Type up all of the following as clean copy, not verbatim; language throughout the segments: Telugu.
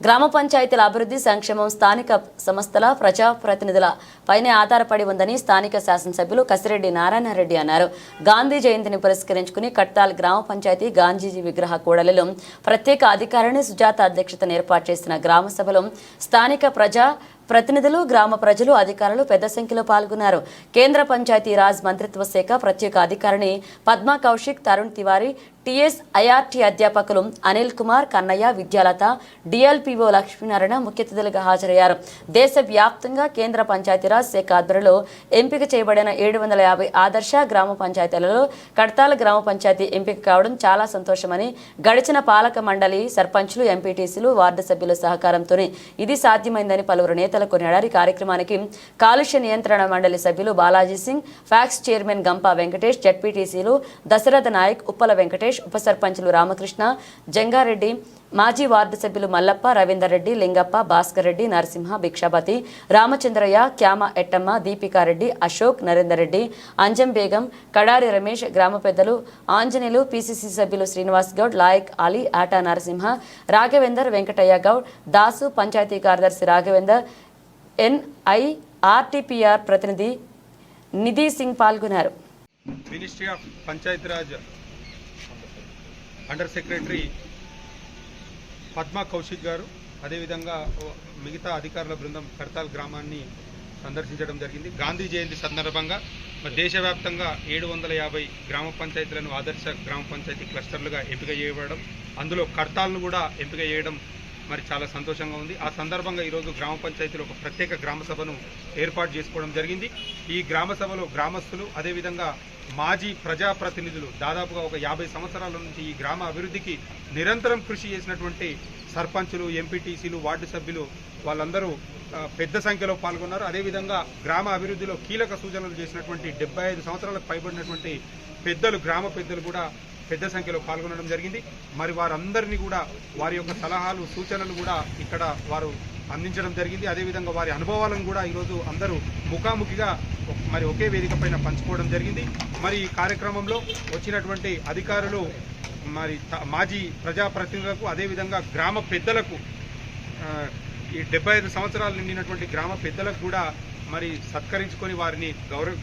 గ్రామ పంచాయతీల అభివృద్ధి సంక్షేమం స్థానిక సంస్థల ప్రజాప్రతినిధుల పైనే ఆధారపడి ఉందని స్థానిక శాసనసభ్యులు కసిరెడ్డి నారాయణరెడ్డి అన్నారు. గాంధీ జయంతిని పురస్కరించుకుని కట్టాల్ గ్రామ పంచాయతీ గాంధీజీ విగ్రహ కూడలిలో ప్రత్యేక అధికారిని సుజాత అధ్యక్షతన ఏర్పాటు చేసిన గ్రామ సభలో స్థానిక ప్రతినిధులు, గ్రామ ప్రజలు, అధికారులు పెద్ద సంఖ్యలో పాల్గొన్నారు. కేంద్ర పంచాయతీరాజ్ మంత్రిత్వ శాఖ ప్రత్యేక అధికారిని పద్మా కౌశిక్, తరుణ్ తివారీ, టీఎస్ ఐఆర్టీ అధ్యాపకులు అనిల్ కుమార్, కన్నయ్య, విద్యాలత, డిఎల్పిఓ లక్ష్మీనారాయణ ముఖ్య అతిథులుగా హాజరయ్యారు. దేశవ్యాప్తంగా కేంద్ర పంచాయతీరాజ్ శాఖ ఆధ్వర్యంలో ఎంపిక చేయబడిన 750 ఆదర్శ గ్రామ పంచాయతీలలో కడతాల గ్రామ పంచాయతీ ఎంపిక కావడం చాలా సంతోషమని, గడిచిన పాలక మండలి సర్పంచులు, ఎంపీటీసీలు, వార్డు సభ్యుల సహకారంతోనే ఇది సాధ్యమైందని పలువురు నేతలు కొనియాడారు. ఈ కార్యక్రమానికి కాలుష్య నియంత్రణ మండలి సభ్యులు బాలాజీ సింగ్, ఫ్యాక్స్ చైర్మన్ గంపా వెంకటేష్, జడ్పీటీసీలు దశరథ నాయక్, ఉప్పల వెంకటేష్, ఉప సర్పంచులు రామకృష్ణ, జంగారెడ్డి, మాజీ వార్డు సభ్యులు మల్లప్ప, రవీందర్ రెడ్డి, లింగప్ప, భాస్కర్ రెడ్డి, నరసింహ, భిక్షాపతి, రామచంద్రయ్య, క్యామ ఎట్టమ్మ, దీపికారెడ్డి, అశోక్, నరేందర్ రెడ్డి, అంజం బేగం, కడారి రమేష్, గ్రామ పెద్దలు ఆంజనేయులు, పిసిసి సభ్యులు శ్రీనివాస్ గౌడ్, లాయక్ అలీ, ఆటా నరసింహ, రాఘవేందర్, వెంకటయ్య గౌడ్, దాసు, పంచాయతీ కార్యదర్శి రాఘవేందర్, ఎన్ఐఆర్టీపీఆర్ ప్రతినిధి నిధి సింగ్ పాల్గొన్నారు. Ministry of Panchayati Raj under secretary Padma Kaushik గారు, అదేవిధంగా మిగతా అధికారుల బృందం కర్తాల్ గ్రామాన్ని సందర్శించడం జరిగింది. గాంధీ జయంతి సందర్భంగా దేశవ్యాప్తంగా 750 గ్రామ పంచాయతీలను ఆదర్శ గ్రామ పంచాయతీ క్లస్టర్లుగా ఎంపిక చేయబడడం, అందులో కర్తాల్ను కూడా ఎంపిక చేయడం మరి చాలా సంతోషంగా ఉంది. ఆ సందర్భంగా ఈరోజు గ్రామ పంచాయతీలో ఒక ప్రత్యేక గ్రామ సభను ఏర్పాటు చేసుకోవడం జరిగింది. ఈ గ్రామ సభలో గ్రామస్తులు, అదేవిధంగా మాజీ ప్రజాప్రతినిధులు, దాదాపుగా ఒక 50 సంవత్సరాల నుంచి ఈ గ్రామ అభివృద్ధికి నిరంతరం కృషి చేసినటువంటి సర్పంచులు, ఎంపీటీసీలు, వార్డు సభ్యులు వాళ్ళందరూ పెద్ద సంఖ్యలో పాల్గొన్నారు. అదేవిధంగా గ్రామ అభివృద్ధిలో కీలక సూచనలు చేసినటువంటి 75 సంవత్సరాలకు పైబడినటువంటి పెద్దలు, గ్రామ పెద్దలు కూడా పెద్ద సంఖ్యలో పాల్గొనడం జరిగింది. మరి వారందరినీ కూడా వారి యొక్క సలహాలు, సూచనలు కూడా ఇక్కడ వారు అందించడం జరిగింది. అదేవిధంగా వారి అనుభవాలను కూడా ఈరోజు అందరూ ముఖాముఖిగా మరి ఒకే వేదిక పైన పంచుకోవడం జరిగింది. మరి ఈ కార్యక్రమంలో వచ్చినటువంటి అధికారులు, మరి మాజీ ప్రజాప్రతినిధులకు, అదేవిధంగా గ్రామ పెద్దలకు, ఈ 75 సంవత్సరాలు నిండినటువంటి గ్రామ పెద్దలకు కూడా మరి సత్కరించుకొని వారిని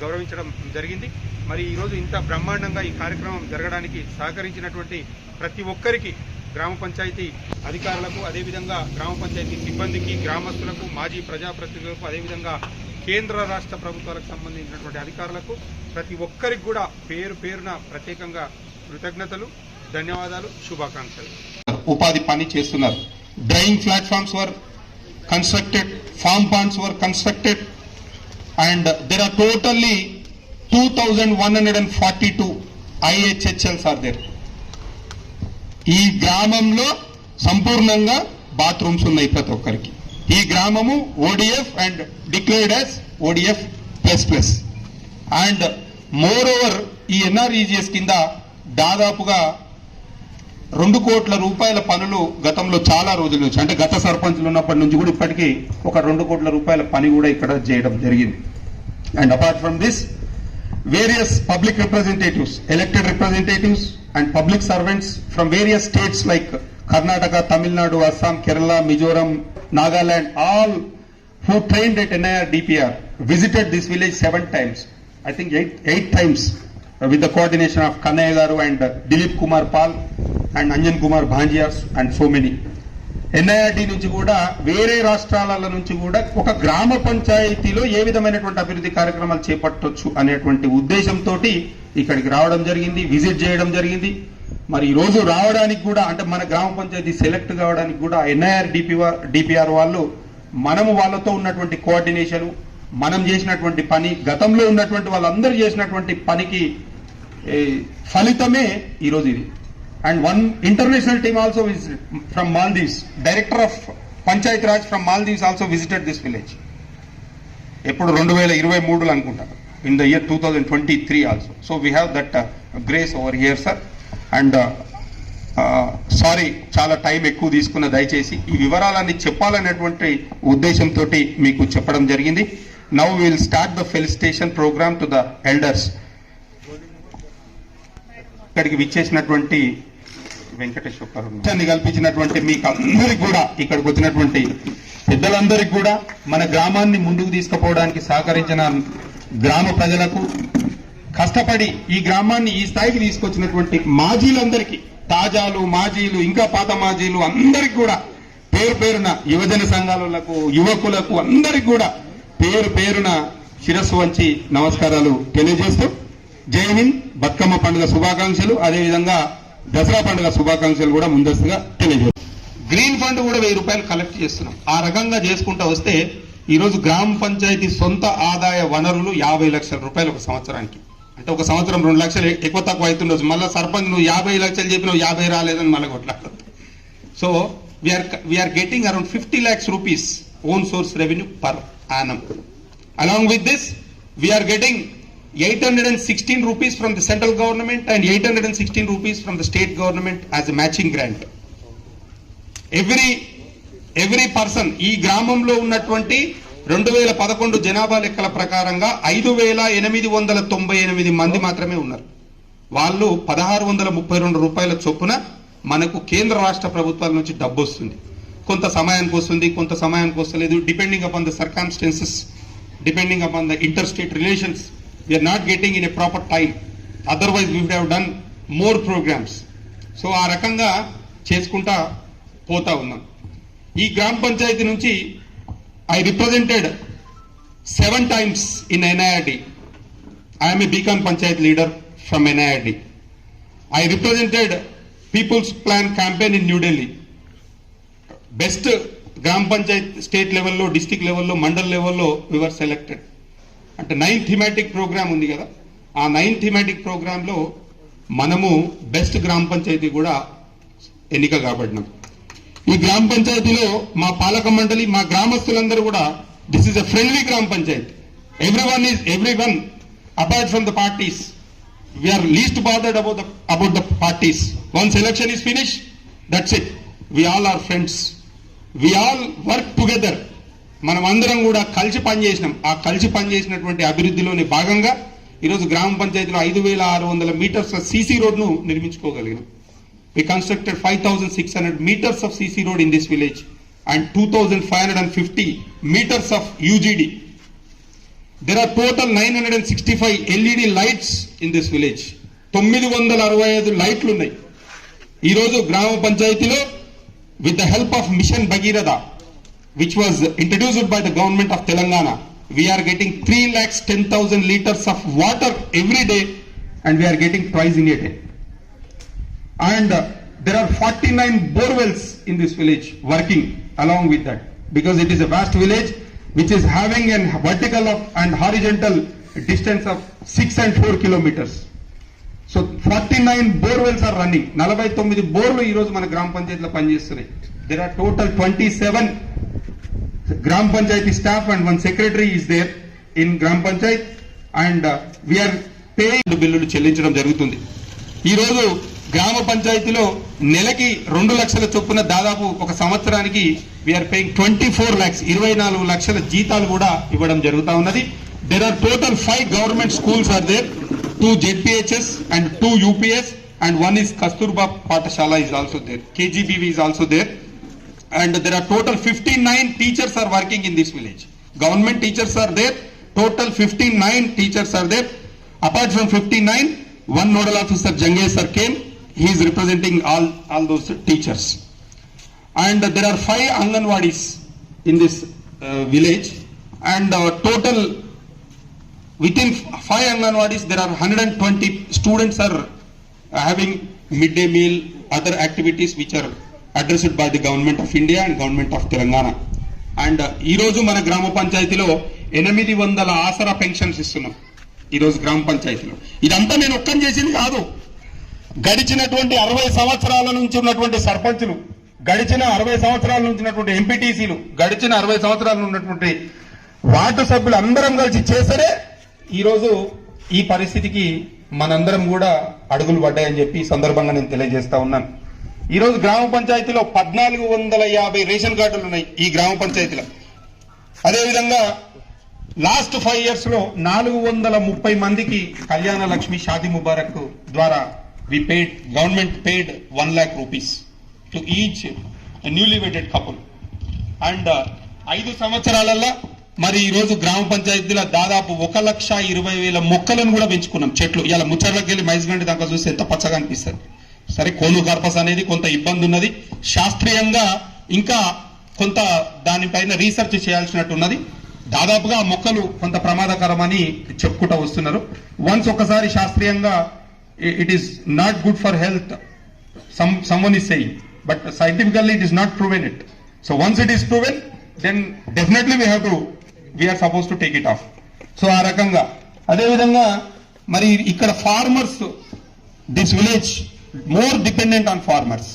గౌరవించడం జరిగింది. మరి ఈరోజు ఇంత బ్రహ్మాండంగా ఈ కార్యక్రమం జరగడానికి సహకరించినటువంటి ప్రతి ఒక్కరికి, గ్రామ పంచాయతీ అధికారులకు, అదేవిధంగా గ్రామ పంచాయతీ సిబ్బందికి, గ్రామస్తులకు, మాజీ ప్రజాప్రతినిధులకు, అదేవిధంగా కేంద్ర రాష్ట్ర ప్రభుత్వాలకు సంబంధించినటువంటి అధికారులకు ప్రతి ఒక్కరికి కూడా పేరు పేరున ప్రత్యేకంగా కృతజ్ఞతలు, ధన్యవాదాలు, శుభాకాంక్షలు. ఉపాధి పని చేస్తున్నారు. Drying platforms were constructed, farm ponds were constructed, and there are totally 2142 IHHLs are there. ఈ గ్రామంలో సంపూర్ణంగా బాత్రూమ్స్ ఉన్నాయి ప్రతి ఒక్కరికి. ఈ గ్రామము ODF and declared as ODF++. And more over ఈ NREGS కింద దాదాపుగా 2 కోట్ల రూపాయల పనులు గతంలో చాలా రోజుల నుంచి, అంటే గత సర్పంచులు ఉన్నప్పటి నుంచి కూడా ఇప్పటికీ ఒక 2 కోట్ల రూపాయల పని కూడా ఇక్కడ చేయడం జరిగింది. And apart from this, various public representatives, elected representatives and public servants from various states like Karnataka, Tamil Nadu, Assam, Kerala, Mizoram, Nagaland, all who trained at NIRDPR visited this village 7 times. I think 8 times with the coordination of Kannaya Garu and Dilip Kumar Pal and Anjan Kumar Bhanjias and so many. NIRD నుంచి కూడా, వేరే రాష్ట్రాల నుంచి కూడా ఒక గ్రామ పంచాయతీలో ఏ విధమైనటువంటి అభివృద్ధి కార్యక్రమాలు చేపట్టొచ్చు అనేటువంటి ఉద్దేశంతో ఇక్కడికి రావడం జరిగింది, విజిట్ చేయడం జరిగింది. మరి ఈ రోజు రావడానికి కూడా, అంటే మన గ్రామ పంచాయతీ సెలెక్ట్ కావడానికి కూడా NIRDPR వాళ్ళు, మనము వాళ్ళతో ఉన్నటువంటి కోఆర్డినేషన్, మనం చేసినటువంటి పని, గతంలో ఉన్నటువంటి వాళ్ళందరూ చేసినటువంటి పనికి ఫలితమే ఈరోజు ఇది. And one international team also is from Maldives. Director of Panchayat Raj from Maldives also visited this village. ఎప్పుడు 2023 అనుకుంటాను, in the year 2023 also. So we have that grace over here, sir. And sorry, చాలా టైం ఎక్కువ తీసుకున్న, దయచేసి ఈ వివరాలన్నీ చెప్పాలనేటువంటి ఉద్దేశంతో మీకు చెప్పడం జరిగింది. Now we will start the felicitation program to the elders. ఇక్కడికి విచ్చేసినటువంటి వెంకటేశ్వర కల్పించినటువంటి మీకు అందరికి కూడా, ఇక్కడికి వచ్చినటువంటి పెద్దలందరికీ కూడా, మన గ్రామాన్ని ముందుకు తీసుకుపోవడానికి సహకరించిన గ్రామ ప్రజలకు, కష్టపడి ఈ గ్రామాన్ని ఈ స్థాయికి తీసుకొచ్చినటువంటి మాజీలందరికీ, తాజాలు, మాజీలు, ఇంకా పాత మాజీలు అందరికి కూడా పేరు పేరున, యువజన సంఘాలకు, యువకులకు అందరికి కూడా పేరు పేరున శిరస్సు వంచి నమస్కారాలు తెలియజేస్తూ, జై హింద్, బతుకమ్మ పండుగ శుభాకాంక్షలు, అదేవిధంగా దసరా పండుగ శుభాకాంక్షలు కూడా ముందస్తుగా తెలియజేస్తాం. గ్రీన్ ఫండ్ కూడా 1000 రూపాయలు కలెక్ట్ చేస్తున్నాం. ఆ రకంగా చేసుకుంటూ వస్తే ఈరోజు గ్రామ పంచాయతీ సొంత ఆదాయ వనరులు 50 లక్షల రూపాయలు ఒక సంవత్సరానికి. అంటే ఒక సంవత్సరం 2 లక్షలు ఎక్కువ తక్కువ అవుతుండొచ్చు. మళ్ళీ సర్పంచ్ నువ్వు 50 లక్షలు చెప్పినావు 50 రాలేదని మళ్ళీ కొట్లాడదు. So we're getting around 50 lakhs rupees own source revenue per annum. Along with this, we are getting 816 rupees from the central government and 816 rupees from the state government as a matching grant. Every person, ఈ గ్రామంలో ఉన్నటువంటి 2011 జనాభా లెక్కల ప్రకారంగా 5898 మంది మాత్రమే ఉన్నారు. వాళ్ళు 1632 రూపాయల చొప్పున మనకు కేంద్ర రాష్ట్ర ప్రభుత్వాల నుంచి డబ్బు వస్తుంది. కొంత సమయానికి వస్తుంది, కొంత సమయానికి వస్తలేదు. Depending upon the circumstances, depending upon the inter state relations, we are not getting in a proper time. Otherwise we would have done more programmes. So ఆ రకంగా చేసుకుంటా పోతా ఉన్నాం. ఈ గ్రామ పంచాయతీ నుంచి I represented 7 times in NIRD. I am a Beacon Panchayat leader from NIRD. I represented People's Plan campaign in New Delhi. Best Gram Panchayat state level lo, district level lo, mandal level lo we were selected. అంటే 9 thematic program ఉంది కదా, ఆ 9 thematic program లో మనము బెస్ట్ గ్రామ పంచాయతీ కూడా ఎన్నిక కాబడినాం. ఈ గ్రామ పంచాయతీలో మా పాలక మండలి, మా గ్రామస్తులందరూ కూడా this is a friendly gram panchayat. Everyone apart from the parties, we are least bothered about the parties. Once election is finish, that's it. We all are friends, we all work together. మనం అందరం కూడా కలిసి పనిచేసినాం. ఆ కలిసి పనిచేసినటువంటి అభివృద్ధిలోని భాగంగా ఈరోజు గ్రామ పంచాయతీలో 5600 metres CC రోడ్ను నిర్మించుకోగలిగినాం. We constructed 5,600 meters of CC road in this village and 2,550 meters of UGD. There are total 965 LED lights in this village. 965 లైట్లు ఉన్నాయి. ఈరోజు గ్రామ పంచాయతీలో with the help of Mission Bhagirath, which was introduced by the government of Telangana, we are getting 3,10,000 liters of water every day, and we are getting twice in a day. And there are 49 borewells in this village working along with that, because it is a vast village which is having a vertical and horizontal distance of 6 and 4 kilometers. So 49 borewells are running. 49 బోర్లు ఈ రోజు మన గ్రామ పంచాయతీలో పనిచేస్తున్నాయి. There are total 27 గ్రామ panchayat staff and 1 secretary is there in గ్రామ Panchayat, and we are paying బిల్లులు చెల్లించడం జరుగుతుంది. ఈ రోజు గ్రామ పంచాయతీలో నెలకి 2 లక్షల చొప్పున దాదాపు ఒక సంవత్సరానికి వీఆర్ పేయింగ్ 24 lakhs, 24 లక్షల జీతాలు కూడా ఇవ్వడం జరుగుతా ఉన్నది. There are total 5 government schools are there, 2 ZPHS and 2 UPS, and 1 is Kasturba Pathashala is also there. KGBV is also there, and there are total 59 teachers are working in this village. Government teachers are there. Total 59 teachers are there. Apart from 59, 1 nodal officer Jangesh sir came. He is representing all those teachers, and there are 5 Anganwadis in this village, and total within 5 Anganwadis there are 120 students are having midday meal, other activities which are addressed by the government of India and government of Telangana. And ee roju mana grama panchayatilo 800 Aasara pensions ఇస్తున్నాం ఈ రోజు గ్రామ పంచాయతీలో. ఇదంతా నేను ఒక్కని చేసింది కాదు. గడిచినటువంటి 60 సంవత్సరాల నుంచి ఉన్నటువంటి సర్పంచులు, గడిచిన 60 సంవత్సరాల నుంచి ఉన్నటువంటి ఎంపీటీసీలు, గడిచిన 60 సంవత్సరాలు ఉన్నటువంటి వార్డు సభ్యులు అందరం కలిసి చేసరే ఈరోజు ఈ పరిస్థితికి మనందరం కూడా అడుగులు పడ్డాయని చెప్పి సందర్భంగా నేను తెలియజేస్తా ఉన్నాను. ఈరోజు గ్రామ పంచాయతీలో 1450 రేషన్ కార్డులు ఉన్నాయి ఈ గ్రామ పంచాయతీలో. అదేవిధంగా లాస్ట్ 5 years లో 430 మందికి కళ్యాణ లక్ష్మి షాదీ ముబారక్ ద్వారా government paid 1 lakh rupees to each newly wedded couple. And 5 సంవత్సరాలలో మరి ఈ రోజు గ్రామ పంచాయతీల దాదాపు 1,20,000 మొక్కలను కూడా పెంచుకున్నాం, చెట్లు. ఇలా ముచ్చర్లకి వెళ్ళి మైజ్గండి దాకా చూస్తే ఎంత పచ్చగా అనిపిస్తుంది. సరే, కోలు కార్పస్ అనేది కొంత ఇబ్బంది ఉన్నది, శాస్త్రీయంగా ఇంకా కొంత దానిపైన రీసెర్చ్ చేయాల్సినట్టు ఉన్నది. దాదాపుగా ఆ మొక్కలు కొంత ప్రమాదకరమని చెప్పుకుంటూ వస్తున్నారు. వన్స్ ఒకసారి శాస్త్రీయంగా it is not good for health, someone is saying, but scientifically it is not proven it. So once it is proven, then definitely we are supposed to take it off. So ఆ రకంగా అదే విధంగా మరి ఇక్కడ farmers, this village more dependent on farmers,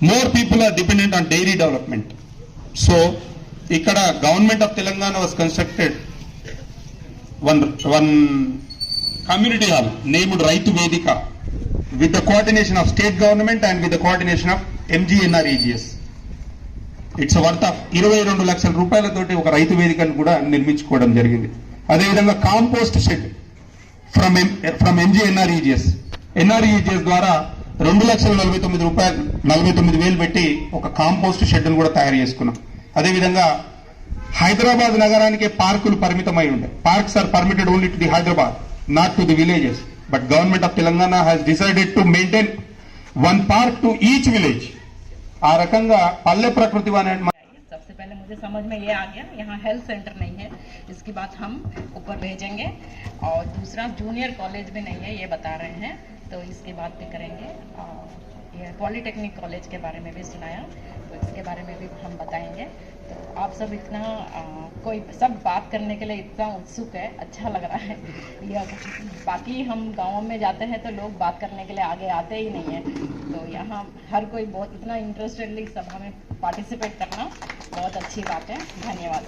more people are dependent on dairy development. So ఇక్కడ government of Telangana was constructed one community hall named Raitu Vedika with the coordination of state government and with the coordination of MGNREGS. It's a worth of 22 లక్షల రూపాయలతోటి ఒక రైతు వేదికను కూడా నిర్మించుకోవడం జరిగింది. అదేవిధంగా కాంపోస్ట్ షెడ్ ఫ్రమ్ MGNREGS ద్వారా 2,49,000 పెట్టి ఒక కాంపోస్ట్ షెడ్ కూడా తయారు చేసుకున్నాం. అదేవిధంగా హైదరాబాద్ నగరానికి పార్కులు పరిమితమై ఉండే. Parks are permitted only to the Hyderabad, not to the villages. But government of Telangana has decided to maintain 1 park to each village. ఆ రకంగా పల్లె ప్రకృతి వన. सबसे पहले मुझे समझ में ये आ गया, यहाँ हेल्थ सेंटर नहीं है, इसकी बात हम ऊपर भेजेंगे. और दूसरा जूनियर कॉलेज भी नहीं है, ये बता रहे हैं, तो इसकी बात भी करेंगे. और ये पॉलिटेक्निक कॉलेज के बारे में भी सुनाया, तो इसके बारे में भी हम बताएंगे. तो आप सब इतना कोई सब बात करने के लिए इतना उत्सुक है, अच्छा लग रहा है. बाकी हम गाँव में जाते हैं तो लोग बात करने के लिए आगे आते ही नहीं है, तो यहाँ हर कोई बहुत इतना इंटरेस्टेडली सभा में पार्टिसिपेट करना बहुत अच्छी बात है. धन्यवाद.